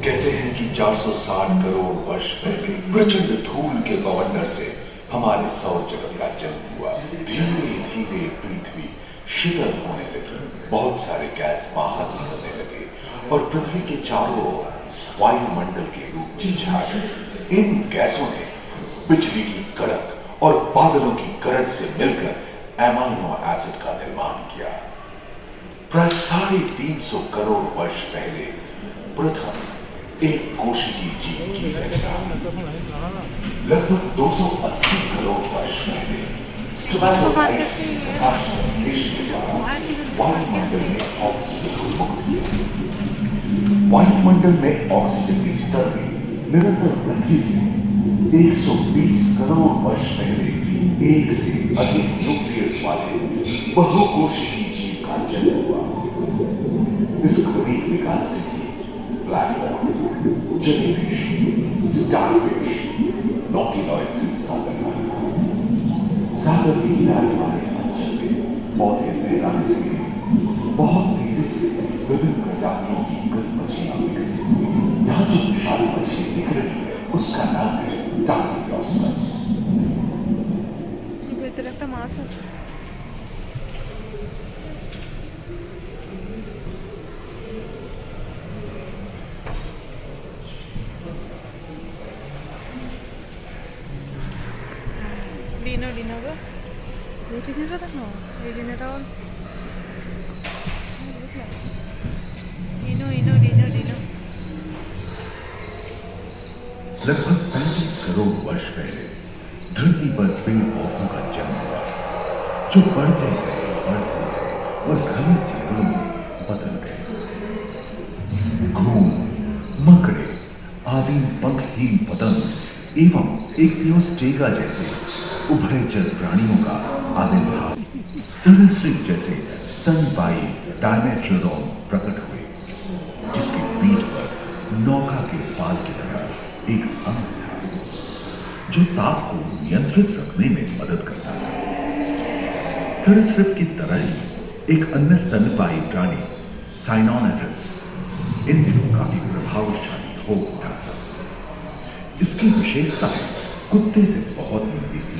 कहते हैं कि 460 करोड़ वर्ष पहले प्रचंड धूल के बवंडर से हमारे सौर जगत का जन्म हुआ। धीरे धीरे पृथ्वी शीतल होने लगी, बहुत सारे गैस बाहर निकलने लगे और पृथ्वी के चारों ओर वायुमंडल के रूप में छा गए। इन गैसों ने बिजली की कड़क और बादलों की गरज से मिलकर एमाइनो एसिड का निर्माण किया। प्राय 350 करोड़ वर्ष पहले प्रथम एक कोशिकीय जीव की रचना। लगभग 280 करोड़ वर्ष पहले वायुमंडल में ऑक्सीजन को मुक्त किया। वायुमंडल में ऑक्सीजन के स्तर में निरंतर वृद्धि से 120 करोड़ वर्ष पहले एक से अधिक न्यूक्लियस वाले बहुकोशिकीय जीव का जन्म हुआ। इस क्रमिक विकास से ब्लैक जेलीफिश, स्टारफिश, नॉटिलॉइड्स सागर की किनारे वाले अंचल में पौधे फैलाने से बहुत तेजी से विभिन्न प्रजातियों की कई मछलियां विकसित हुई। यहाँ जो विशाल मछली दिख रही है उसका नाम है टार्टियोस्टस। Dino ba? Dino tak no? Dino tahun. Dino. लगभग 35 करोड़ वर्ष पहले धरती पर पेड़ पौधों का जन्म हुआ, जो बढ़ते गए और घने जंगलों में बदल गए। घूम, मकड़े आदि पंखहीन पतंग एवं एक दियोस्टेगा जैसे उभयचर प्राणियों का आविर्भाव, सरीसृप जैसे स्तनपायी डायमेट्रोडॉन प्रकट हुए, जिसके पीठ पर नौका के पाल की तरह एक अंग था, जो ताप को नियंत्रित रखने में मदद करता है। सरीसृप की तरह ही एक अन्य स्तनपायी प्राणी साइनोनेटस इन दिनों काफी प्रभावशाली हो उठा था। इसकी विशेषता कुत्ते से बहुत मिलती थी।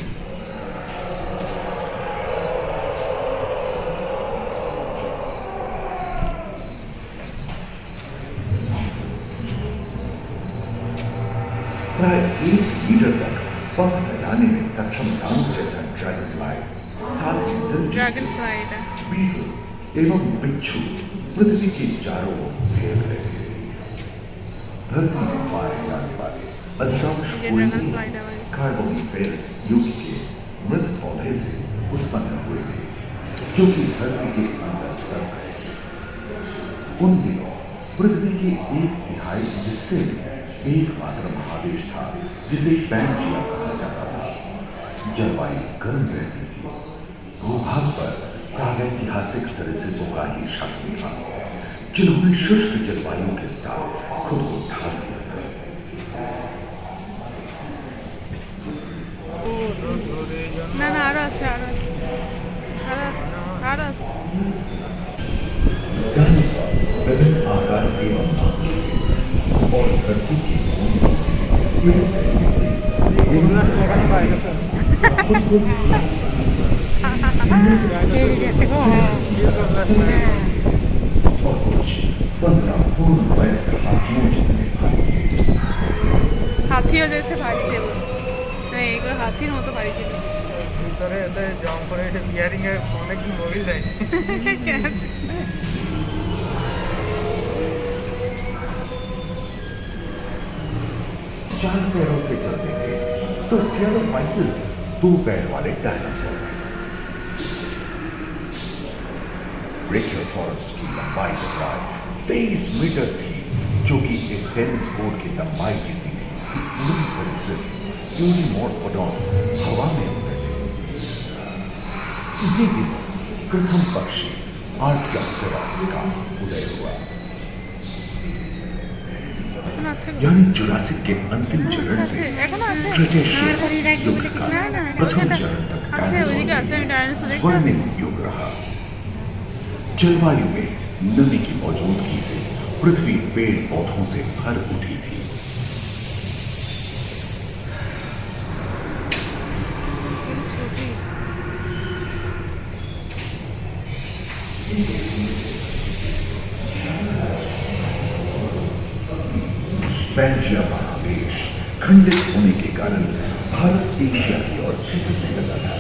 प्राय 1 मीटर तक पंख फैलाने में सक्षम नाम जैसा ड्रैगनफ्लाई, साथ ही बीटल एवं बिच्छू पृथ्वी के चारों ओर घेर रहे थे। धरती में पाए जाने वाले अधिकांश कार्बोनिफेरस युग के मृत पौधे से उत्पन्न हुए थे, जो कि धरती के अंदर दब गए थे। उन दिनों पृथ्वी के 1/3 हिस्से में एकमात्र महादेश था जिसे पैंजिया कहा जाता था। जलवायु गर्म रहती थी। भूभाग पर प्रागैतिहासिक सरीसृपों का ही शासन था, जिन्होंने शुष्क जलवायु के साथ खुद को ढाल दिया था। विभिन्न आकार एवं और धरती की और कुछ 15 पूर्ण वयस्क हाथियों जितने हाथियों जैसे भारी थे वो। नहीं, एक हाथी न हो तो भारी थे। ভিতরে এতে জং করে এটা বিয়ারিং এ অনেকদিন মোবিল দেয় चार पैरों से चलते थे तो सियालोफाइसिस दो पैर वाले डायनासोर हैं। ब्रेकियोसॉरस की लंबाई लगभग 23 मीटर थी, जो कि एक टेनिस कोर्ट की लंबाई जितनी थी। पूरी तरह से यूनिमोर्फोडॉन हवा में उड़ते थे। इसी दिन प्रथम पक्षी आर्कियोप्टेरॉन का उदय हुआ, यानी जुरासिक के अंतिम चरण से क्रिटेशियस युग का प्रथम चरण तक डायनासोर स्वर्णिम युग रहा। जलवायु में नमी की मौजूदगी से पृथ्वी पेड़ पौधों से भर उठी थी। पैंजिया महादेश खंडित होने के कारण भारत एशिया की ओर खिसकने लगा था।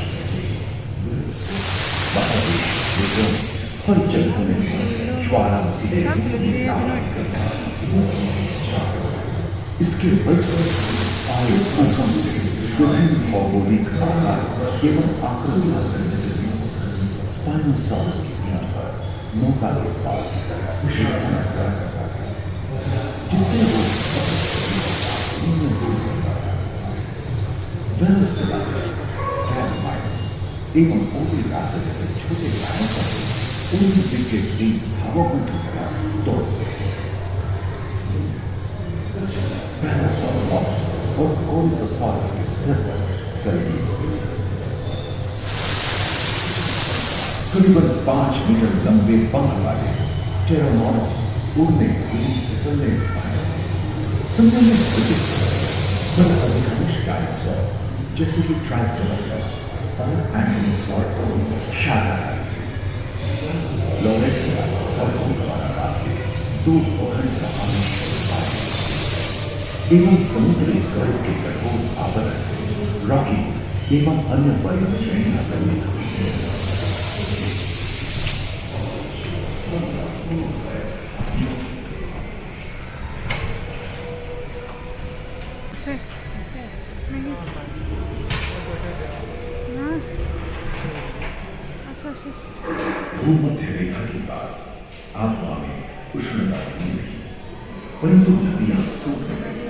महादेश क्षेत्रों में हलचल होने से ज्वालामुखी इसके बलस्वरूप आए भूकंप से विभिन्न भौगोलिक आकार एवं आकृति स्पाइनोसॉरस की पीठ पर नौका के पास जिससे एवं ऊपरी रास्ते जैसे छोटे डायनासोर उनके दिग्गे बीच भावों को ठुकरा तोड़ से डायनासोर और कोलटोसॉरस के स्तर पर करीब करीबन 5 मीटर लंबे पंख वाले टेरोनोरस उड़ने फिसलने समझने में पर अधिकांश डायनासोर जैसे कि ट्राइसेराटोप्स और एंटिलोसॉर शाकाहारी लोरेसिया और दो पोखरी एवं समुद्री स्वर्ग के कठोर आवरण से रॉकीज एवं अन्य पर्वत श्रेणियां निर्मित हुई है। भूमध्य रेखा के पास आबहवा में उष्णता नहीं रही, परंतु नदियां सूखने लगी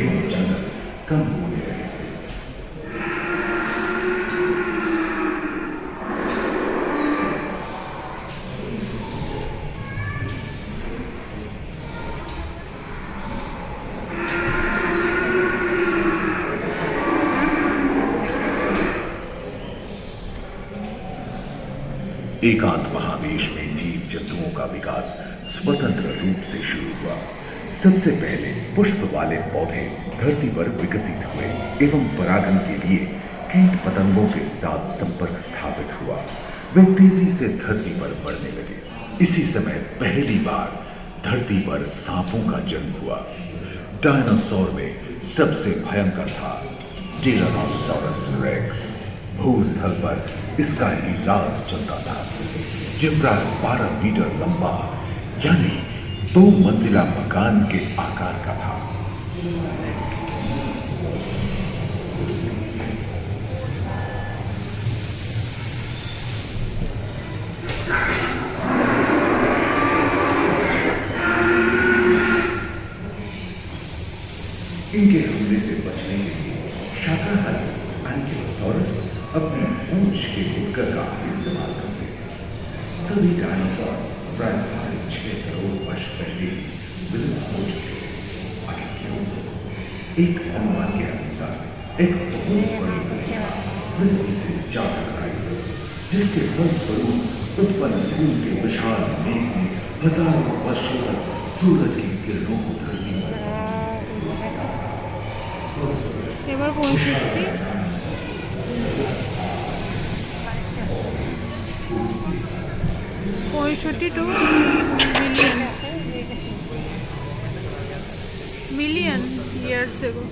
एवं जंगल कम होने लगे थे। एकांत महादेश में जीव जंतुओं का विकास स्वतंत्र रूप से शुरू हुआ। सबसे पहले पुष्प वाले पौधे धरती पर विकसित हुए एवं परागन के लिए कीट पतंगों के साथ संपर्क स्थापित हुआ। वे तेजी से धरती पर बढ़ने लगे। इसी समय पहली बार धरती पर सांपों का जन्म हुआ। डायनासोर में सबसे भयंकर था टिरानोसॉरस रेक्स। भूस्थल पर इसका इलाज चलता था, जो प्राय 12 मीटर लंबा यानी 2 मंजिला मकान के आकार का था। इनके हमले से बचने के लिए शाकाहारी एंकिलोसॉरस अपनी पूंछ के उपकर का इस्तेमाल करते थे। सभी डायनासोर प्राय 6.5 करोड़ वर्ष पहले विलुप्त हो चुके थे। आखिर क्यों? एक अनुमान के अनुसार एक बहुत बड़ी घटना पृथ्वी से जा टकराई, जिसके फलस्वरूप उत्पन्न धूल के विशाल मेघ ने हजारों वर्षों तक सूरज की किरणों को धरती पर million years ago.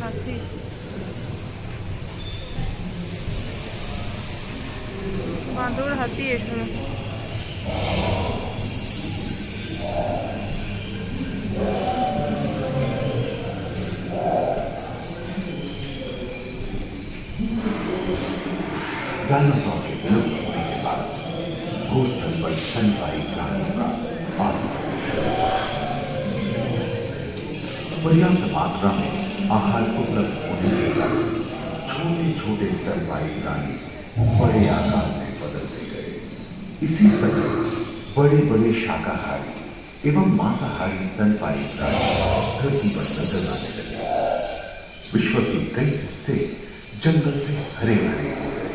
हाथी बांदर हाथी এখানে डायनासोर के विलुप्त होने के बाद भूस्थल पर स्तनपायी प्राणियों का पर्याप्त मात्रा में आहार उपलब्ध होने के कारण छोटे छोटे स्तनपायी प्राणी बड़े आकार में बदलते गए। इसी समय बड़े बड़े शाकाहारी एवं मांसाहारी स्तनपायी प्राणी धरती पर नजर आने लगे। विश्व के कई हिस्से जंगल से हरे भरे हो गए।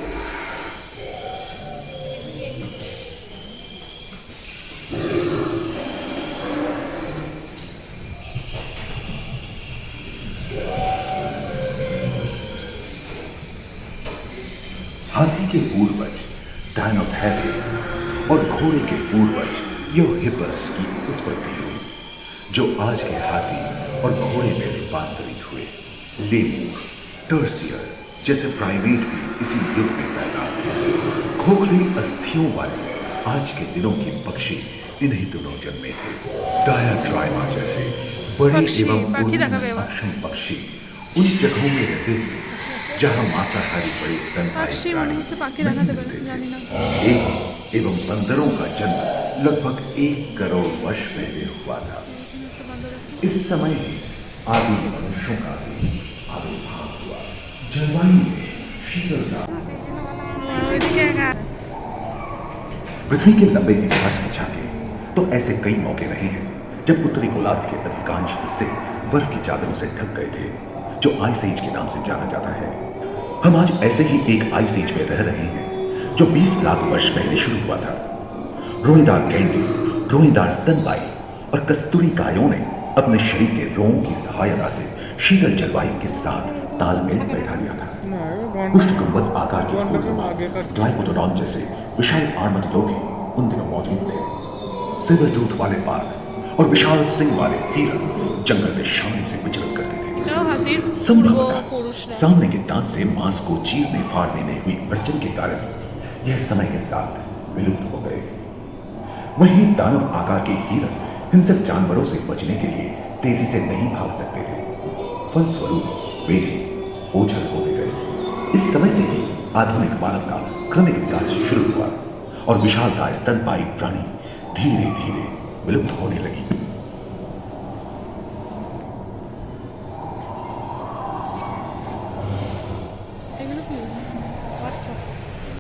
हाथी के पूर्वज डायनोथेरियस और घोड़े के पूर्वज यूहिपस की उत्पत्ति हुई, जो आज के हाथी और घोड़े में रूपांतरित हुए। लेमूर, टर्सियर जैसे प्राइमेट भी इसी युग में पैदा हुए। खोखली अस्थियों वाले आज के दिनों के पक्षी इन्हीं दिनों जन्मे थे। डायाट्राइमा जैसे बड़े एवं अक्षम पक्षी उन जगहों में रहते थे जहां मांसाहारी बड़े स्तनपायी प्राणी एवं बंदरों का जन्म लगभग 1 करोड़ वर्ष पहले हुआ था। इस समय ही आदि मनुष्यों का आविर्भाव हुआ। जलवायु में शीतलता पृथ्वी के लंबे इतिहास में झांके तो ऐसे कई मौके रहे हैं जब उत्तरी गोलार्ध के अधिकांश हिस्से बर्फ की चादरों से ढक गए थे, जो आइस एज के नाम से जाना जाता है। हम आज ऐसे ही एक आइस एज में रह रहे हैं जो 20 लाख वर्ष पहले शुरू हुआ था। रोएदार गेंडे, रोएदार स्तनपायी और कस्तूरी गायों ने अपने शरीर के रोमों की सहायता से शीतल जलवायु के साथ तालमेल बैठा लिया था। पुष्ट गुंबद आकार के ग्लाइकोडोन जैसे विशाल आर्मडिलो भी उन दिनों मौजूद थे। सिल्वर टूथ वाले बाघ और विशाल सिंह वाले हिरण जंगल में शान से विचरण करते थे। संभवतः सामने के दांत से मांस को चीरने फाड़ने में हुई अड़चन के कारण यह समय के साथ विलुप्त हो गए। वहीं दानव आकार के हिरण हिंसक जानवरों से बचने के लिए तेजी से नहीं भाग सकते थे। फलस्वरूप वे ओझल होते गए। इस समय से ही आधुनिक मानव का क्रमिक विकास शुरू हुआ और विशालकाय स्तनपायी प्राणी धीरे धीरे विलुप्त होने लगी।